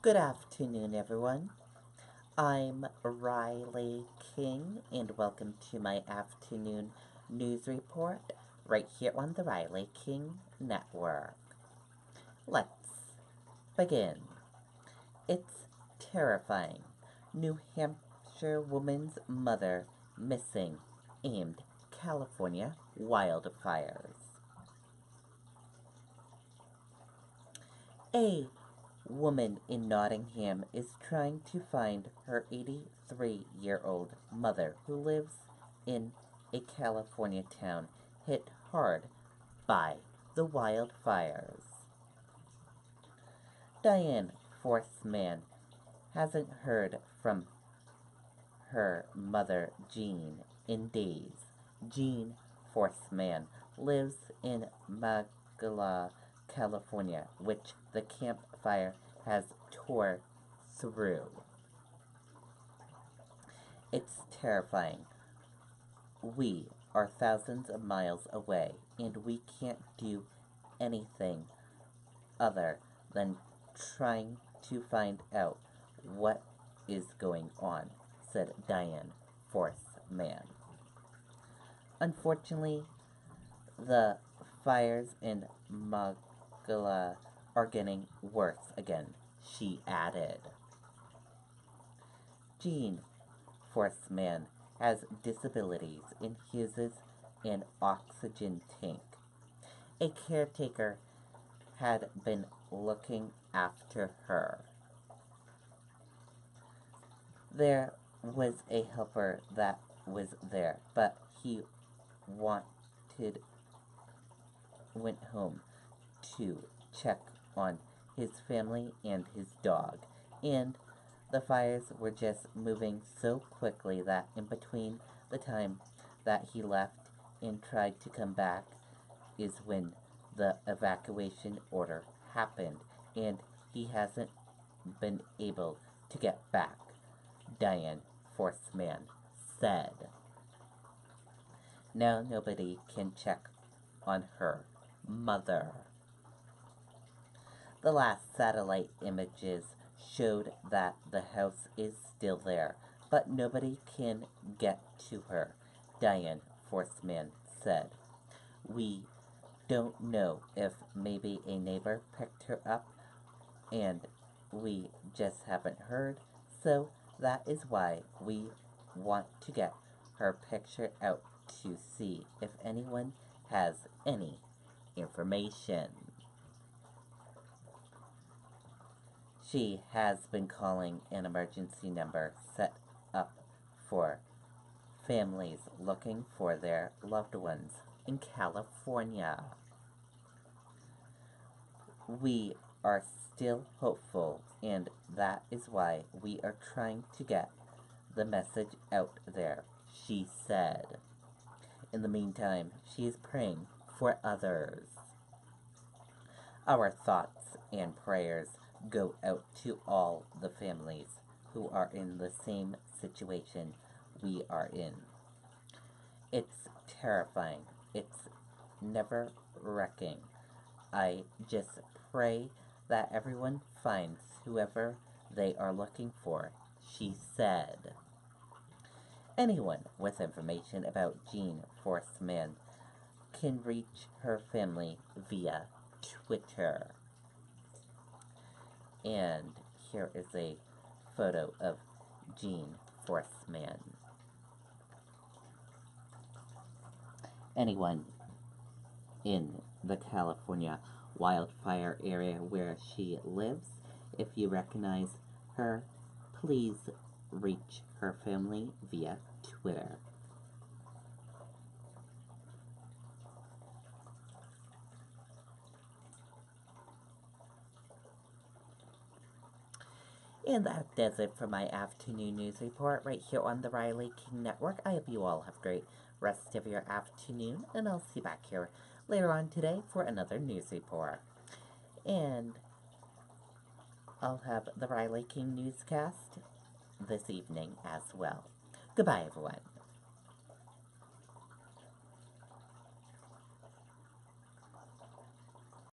Good afternoon, everyone. I'm Riley King, and welcome to my afternoon news report right here on the Riley King Network. Let's begin. It's terrifying. New Hampshire woman's mother missing amid California wildfires. A woman in Nottingham is trying to find her 83-year-old mother who lives in a California town hit hard by the wildfires. Diane Forceman hasn't heard from her mother Jean in days. Jean Forceman lives in Magala, California, which the campfire has tore through. It's terrifying. We are thousands of miles away, and we can't do anything other than trying to find out what is going on, said Diane Forceman. Unfortunately, the fires in Magala are getting worse again, she added. Jean Forceman has disabilities and uses an oxygen tank. A caretaker had been looking after her. There was a helper that was there, but he went home to check on his family and his dog, and the fires were just moving so quickly that in between the time that he left and tried to come back is when the evacuation order happened, and he hasn't been able to get back, Diane Forceman said. Now nobody can check on her mother. The last satellite images showed that the house is still there, but nobody can get to her, Diane Forceman said. We don't know if maybe a neighbor picked her up and we just haven't heard, so that is why we want to get her picture out to see if anyone has any information. She has been calling an emergency number set up for families looking for their loved ones in California. We are still hopeful, and that is why we are trying to get the message out there, she said. In the meantime, she is praying for others. Our thoughts and prayers go out to all the families who are in the same situation we are in. It's terrifying. It's nerve-wracking. I just pray that everyone finds whoever they are looking for, she said. Anyone with information about Jean Forceman can reach her family via Twitter. And here is a photo of Jean Forceman. Anyone in the California wildfire area where she lives, if you recognize her, please reach her family via Twitter. And that does it for my afternoon news report right here on the Riley King Network. I hope you all have a great rest of your afternoon, and I'll see you back here later on today for another news report. And I'll have the Riley King newscast this evening as well. Goodbye, everyone.